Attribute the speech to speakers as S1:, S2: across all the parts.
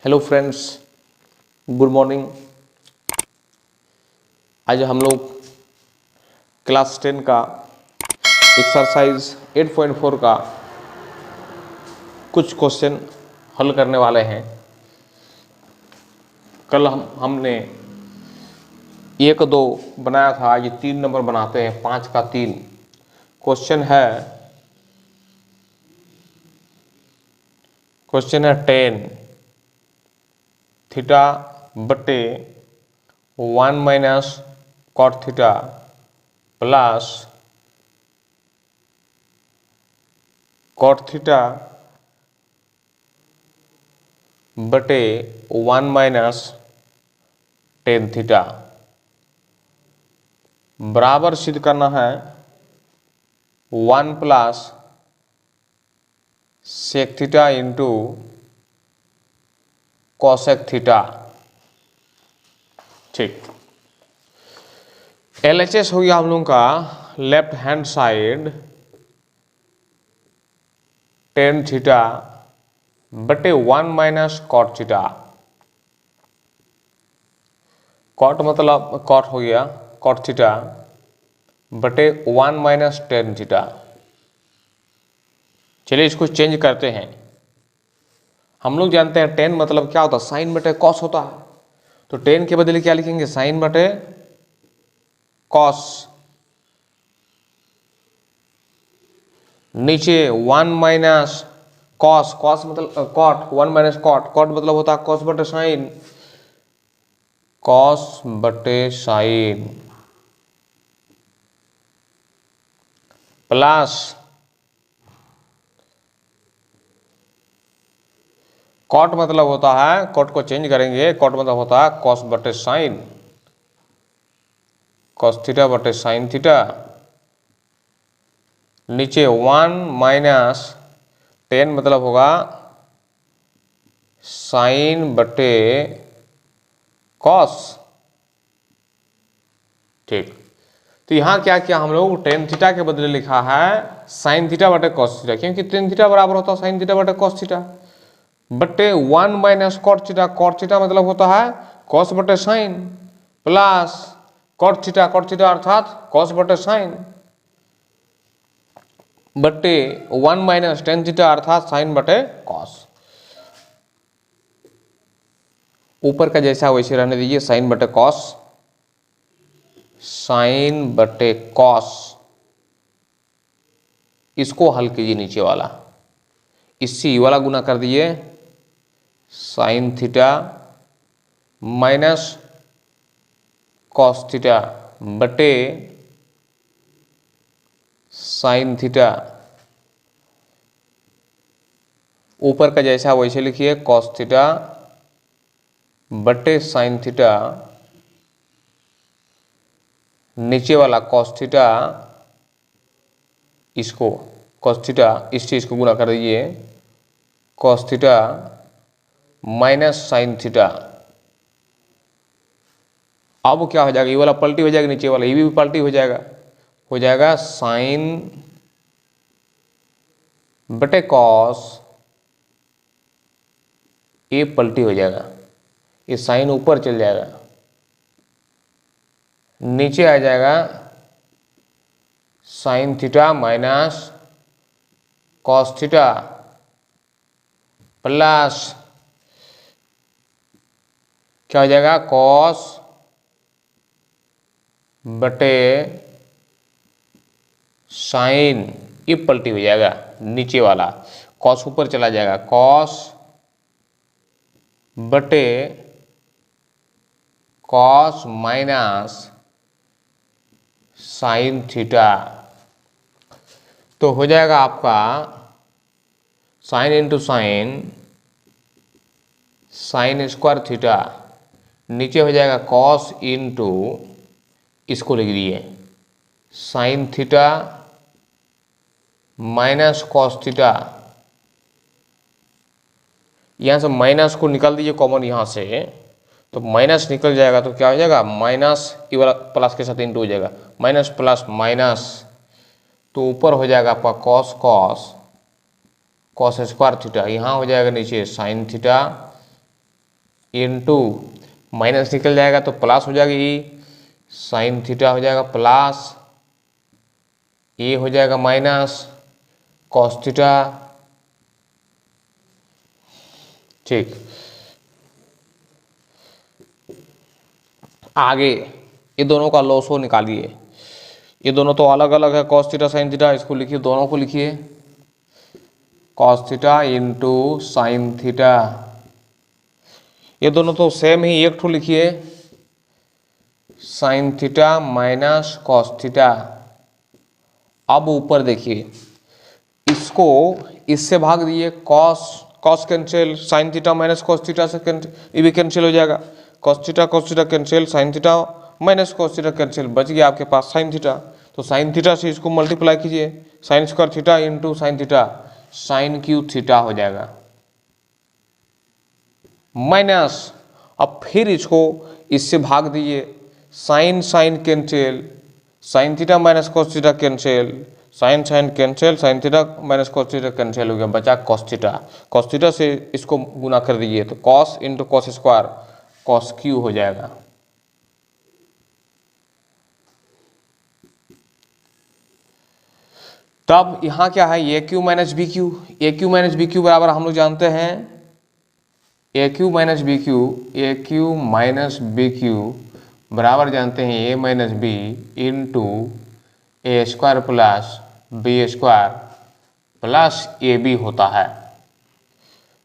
S1: Hello friends, good morning. आज हम लोग क्लास 10 का एक्सरसाइज 8.4 का कुछ क्वेश्चन हल करने वाले हैं। कल हमने 1-2 बनाया था, ये 3 नंबर बनाते हैं। 5 का 3 क्वेश्चन है 10 थीटा बटे 1 minus cot theta plus cot theta बटे 1 माइनस टेन थीटा बराबर सिद्ध करना है 1 plus sec theta into cosec theta. ठीक, LHS हो गया हम लोगों का left hand side tan theta बटे 1 माइनस कॉट थीटा। कॉट मतलब कॉट हो गया कॉट थीटा बटे 1 माइनस टेन थीटा। चलिए इसको चेंज करते हैं। हम लोग जानते हैं 10 मतलब क्या होता है, साइन बटे कॉस होता है। तो 10 के बदले क्या लिखेंगे, साइन बटे कॉस। नीचे 1 माइनस कॉस, कॉस मतलब कॉट, 1 माइनस कॉट, कॉट मतलब होता है कॉस बटे साइन, कॉस बटे साइन प्लस कॉट मतलब होता है, कॉट को चेंज करेंगे, कॉट मतलब होता है कॉस बटे साइन, कॉस थीटा बटे साइन थीटा। नीचे 1 माइनस 10 मतलब होगा साइन बटे कॉस। ठीक, तो यहाँ क्या किया हम लोग, टेन थीटा के बदले लिखा है साइन थीटा बटे कॉस थीटा, क्योंकि टेन थीटा बराबर होता है साइन थीटा बटे कॉस थीटा बटे 1 minus cot theta. Cot theta मतलब होता है कॉस बटे साइन प्लस कॉट थीटा अर्थात कॉस बटे साइन बटे 1 माइनस टेन थीटा अर्थात साइन बटे कॉस। ऊपर का जैसा वैसे रहने दीजिए, साइन बटे कॉस, साइन बटे कॉस। इसको हल कीजिए, नीचे वाला इससे ये वाला गुना कर दीजिए, sign theta minus cos theta बटे साइन थीटा। ऊपर का जैसा वैसे लिखिए, कॉस थीटा बटे साइन थीटा, नीचे वाला कॉस थीटा, इसको कॉस थीटा इससे इसको गुना कर दीजिए, cos theta minus sine theta. अब क्या हो जाएगा, ये वाला पलटी हो जाएगा, नीचे वाला ये भी पलटी हो जाएगा साइन बटे कॉस, ये पलटी हो जाएगा, ये साइन ऊपर चल जाएगा, नीचे आ जाएगा sign theta minus cos theta plus क्या हो जाएगा, कॉस बटे साइन, ये पलटी हो जाएगा, नीचे वाला कॉस ऊपर चला जाएगा, कॉस बटे कॉस माइनस साइन थीटा। तो हो जाएगा आपका sine into sine, sine square theta, नीचे हो जाएगा कॉस इंटू, इसको लिख दिए sign theta minus cos theta. यहाँ से माइनस को निकाल दीजिए कॉमन, यहाँ से तो माइनस निकल जाएगा, तो क्या हो जाएगा माइनस, ये वाला प्लस के साथ इंटू हो जाएगा, माइनस प्लस माइनस, तो ऊपर हो जाएगा आपका cos cos cos square theta, यहाँ हो जाएगा नीचे साइन थीटा इंटू माइनस निकल जाएगा तो प्लस हो जाएगा ई, साइन थीटा हो जाएगा प्लस, ए हो जाएगा माइनस कॉस थीटा। ठीक, आगे ये दोनों का लॉसो निकालिए। ये दोनों तो अलग अलग है, कॉस थीटा साइन थीटा, इसको लिखिए, दोनों को लिखिए, cos theta into sine theta. ये दोनों तो सेम ही, एक ठो लिखिए, sign theta minus cos theta. अब ऊपर देखिए, इसको इससे भाग दिए, cos cos cancel, sine theta minus cos theta से ये भी कैंसिल हो जाएगा, cos theta cancel, sine theta minus cos theta cancel, बच गया आपके पास साइन थीटा। तो साइन थीटा से इसको मल्टीप्लाई कीजिए, sine square theta into sine theta, sine cube theta हो जाएगा माइनस। अब फिर इसको इससे भाग दीजिए, sine sine cancel, sine theta minus cos theta cancel, sine sine cancel, sine theta minus cos theta cancel हो गया, बचा कॉस थीटा। कॉस थीटा से इसको गुना कर दीजिए तो cos into cos square cos cube हो जाएगा। तब यहां क्या है, A cube minus B cube, A cube minus B cube बराबर हम लोग जानते हैं A cube minus B cube, A cube minus B cube बराबर जानते हैं A minus B into A square plus B square plus A B होता है।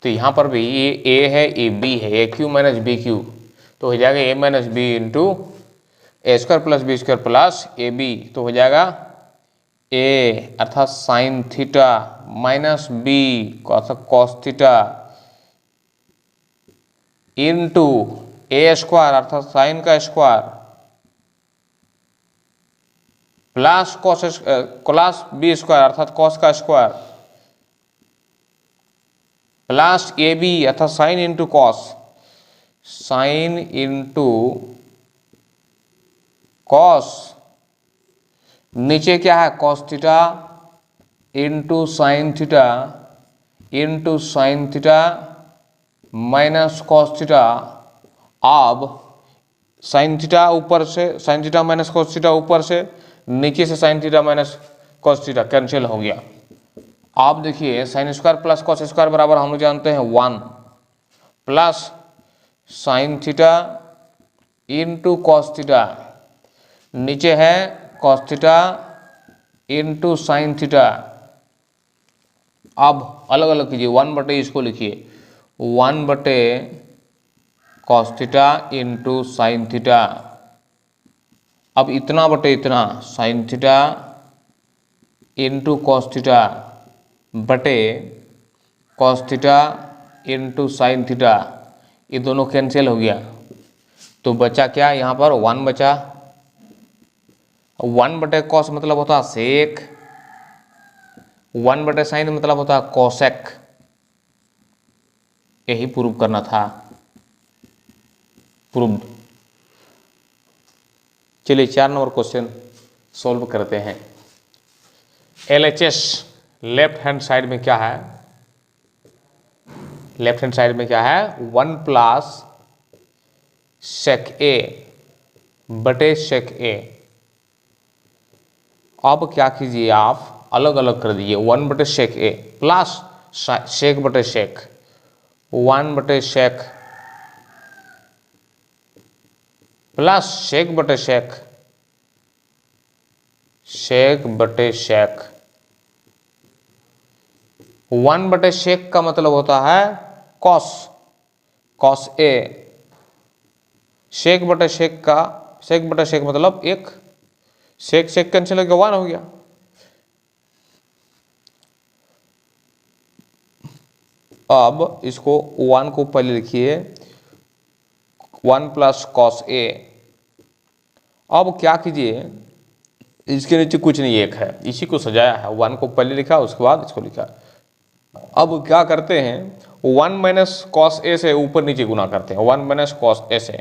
S1: तो यहाँ पर भी ये ए है, ए बी है, A cube minus B cube, तो हो जाएगा A minus B into A square plus B square plus A B, तो हो जाएगा ए अर्थात sine theta minus B cos theta into A square अर्थात साइन का square plus plus B square अर्थात कॉस का स्क्वायर प्लस ए बी अर्थात sine into cos, sine into cos, नीचे क्या है cos theta into sine theta into sine theta minus cos theta. अब sine theta ऊपर से, sign theta minus cos theta ऊपर से, नीचे से sign theta minus cos theta cancel हो गया। आप देखिए sine square plus cos square बराबर हम लोग जानते हैं 1 plus sign theta into cos theta, नीचे है cos theta into sine theta. अब अलग अलग कीजिए, 1/, इसको लिखिए 1/, cos theta into sine theta. अब इतना बटे इतना, sign theta into cos theta बटे cos theta into sine theta, ये दोनों कैंसिल हो गया, तो बचा क्या यहाँ पर 1 बचा। 1/cos मतलब होता है सेक, 1/sin मतलब होता है कोसेक, यही प्रूव करना था, प्रूव। चलिए 4 नंबर क्वेश्चन सॉल्व करते हैं। LHS लेफ्ट हैंड साइड में क्या है, लेफ्ट हैंड साइड में क्या है 1 प्लस सेक ए बटे सेक ए। अब क्या कीजिए आप अलग अलग कर दीजिए, 1/sec ए प्लस सेक बटे सेक, 1/sec प्लस सेक बटे सेक, सेक बटे सेक। 1/sec का मतलब होता है कॉस, कॉस ए, सेक बटे सेक का, सेक बटे सेक मतलब 1, सेक सेक कैंसिल हो गया 1 हो गया। अब इसको 1 को पहले लिखिए 1 प्लस कॉस ए। अब क्या कीजिए, इसके नीचे कुछ नहीं, 1 है, इसी को सजाया है, 1 को पहले लिखा उसके बाद इसको लिखा। अब क्या करते हैं 1 माइनस कॉस ए से ऊपर नीचे गुना करते हैं, 1 माइनस कॉस ए से,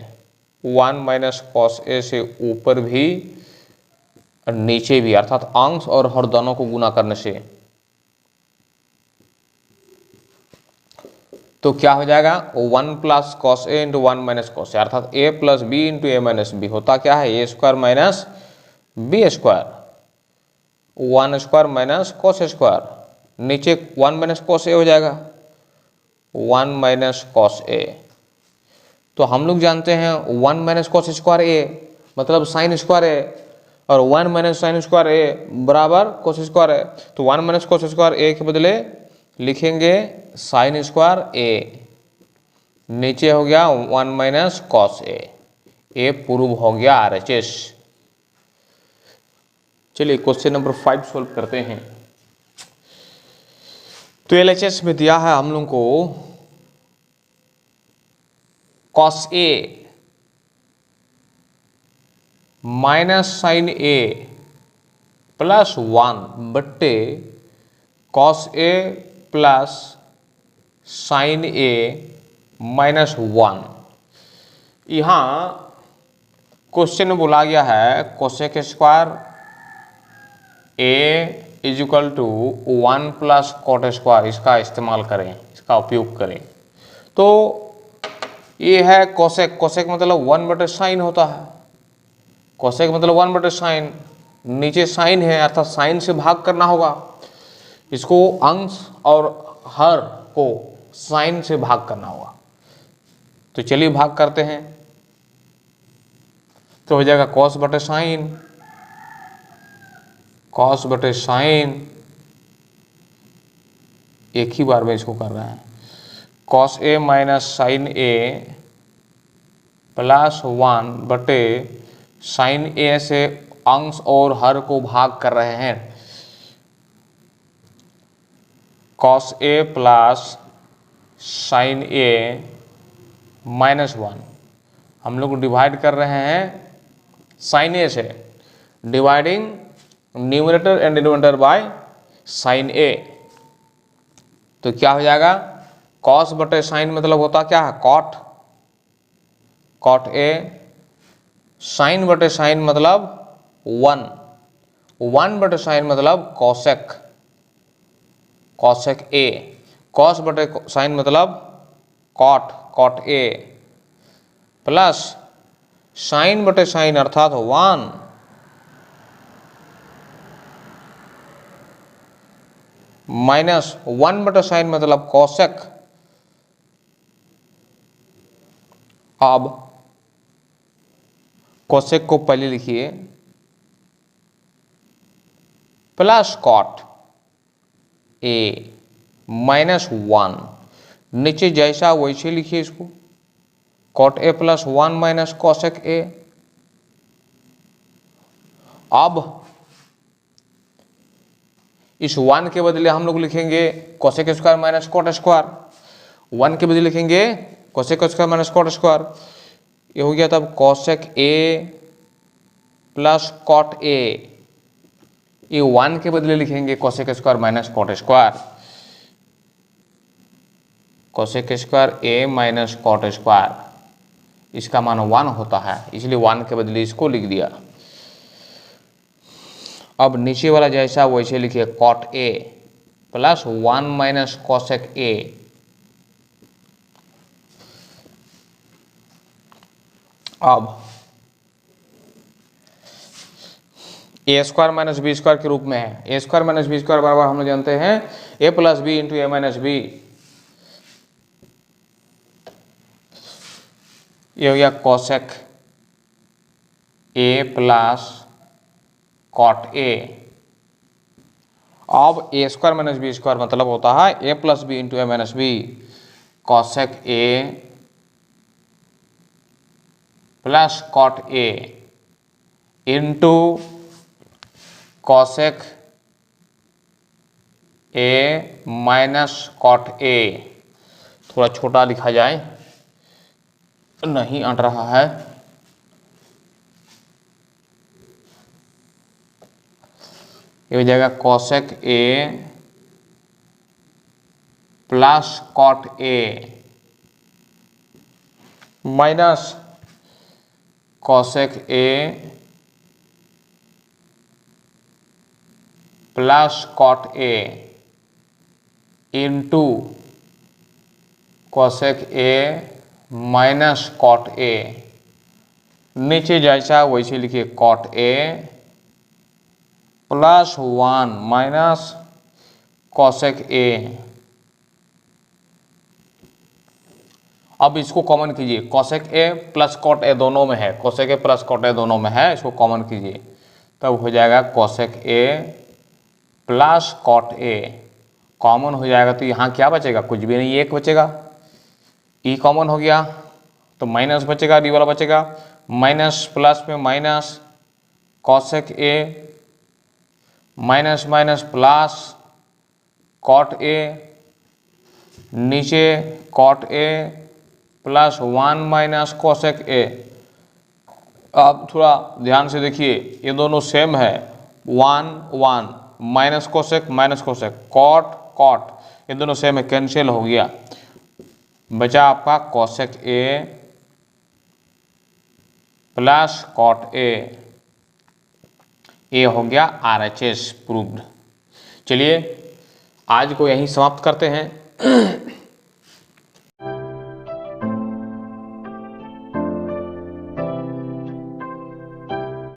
S1: 1 माइनस कॉस ए से ऊपर भी और नीचे भी, अर्थात अंश और हर दोनों को गुना करने से तो क्या हो जाएगा 1 plus cos A into 1 minus cos A, अर्थात A plus B into A minus B होता क्या है A square minus B square, 1 square minus cos square, नीचे 1 माइनस कॉस ए हो जाएगा 1 माइनस कॉस ए। तो हम लोग जानते हैं 1 माइनस कॉस स्क्वायर ए मतलब साइन स्क्वायर ए, और 1 माइनस साइन स्क्वायर ए बराबर कोस स्क्वायर है। तो 1 माइनस कोस स्क्वायर ए के बदले लिखेंगे साइन स्क्वायर ए, नीचे हो गया 1 माइनस कॉस ए प्रूव हो गया RHS। चलिए क्वेश्चन नंबर 5 सोल्व करते हैं। तो LHS में दिया है हम लोग को cos A minus sine A plus 1 बट्टे cos A plus sine A minus 1। यहाँ क्वेश्चन में बोला गया है cosec square A is equal to 1 plus cot square, इसका इस्तेमाल करें, इसका उपयोग करें। तो ये है कोसेक, कोसेक मतलब 1 बटे साइन होता है, कोसेक मतलब 1 बटे साइन, नीचे साइन है अर्थात साइन से भाग करना होगा, इसको अंश और हर को साइन से भाग करना होगा। तो चलिए भाग करते हैं। तो हो जाएगा कॉस बटे साइन, कॉस बटे साइन, एक ही बार में इसको कर रहे हैं, cos A minus sine A plus 1 बटे साइन ए से अंश और हर को भाग कर रहे हैं, cos A plus sine A minus 1। हम लोग डिवाइड कर रहे हैं साइन ए से, dividing numerator and denominator by sine A. तो क्या हो जाएगा कॉस बटे साइन मतलब होता क्या है कॉट, कॉट ए, साइन बटे साइन मतलब 1, 1 बटे साइन मतलब कॉसेक, कॉसेक ए, कॉस बटे साइन मतलब cot, cot A, plus sine बटे साइन अर्थात 1 माइनस 1 बटे साइन मतलब कॉसेक। अब कोसेक को पहले लिखिए प्लस कॉट ए माइनस 1, नीचे जैसा वैसे लिखिए इसको, cot A plus 1 minus cosec A. अब इस 1 के बदले हम लोग लिखेंगे cosec square minus cot square, 1 के बदले लिखेंगे cosec square minus cot square, ये हो गया तब cosec A plus cot A, ये 1 के बदले लिखेंगे cosec square minus cot square, cosec square A minus cot square, इसका मान 1 होता है इसलिए 1 के बदले इसको लिख दिया। अब नीचे वाला जैसा वैसे लिखिए cot A plus 1 minus cosec A. अब A square minus B square के रूप में है, A square minus B square बराबर हम लोग जानते हैं A plus B into A minus B. ये हो गया cosec A plus cot A. अब A square minus B square मतलब होता है A plus B into A minus B, cosec A plus cot A into cosec A minus cot A. थोड़ा छोटा लिखा जाए, नहीं अट रहा है। ये हो जाएगा cosec A plus cot A minus cosec A plus cot A into cosec A minus cot A, नीचे जैसा वैसे लिखिए cot A plus 1 minus cosec A. अब इसको कॉमन कीजिए, cosec A plus cot A दोनों में है, cosec A plus cot A दोनों में है, इसको कॉमन कीजिए तब हो जाएगा cosec A plus cot A. Common हो जाएगा तो यहाँ क्या बचेगा, कुछ भी नहीं, एक बचेगा। ई कॉमन हो गया तो माइनस बचेगा, डी वाला बचेगा, माइनस प्लस में minus cosec A minus minus plus cot A, नीचे cot A plus 1 minus cosec A. अब थोड़ा ध्यान से देखिए, ये दोनों सेम है, 1 1 माइनस कोसेक कॉट कॉट, ये दोनों सेम है, कैंसिल हो गया, बचा आपका cosec A plus cot A. ये हो गया RHS प्रूव्ड। चलिए आज को यहीं समाप्त करते हैं।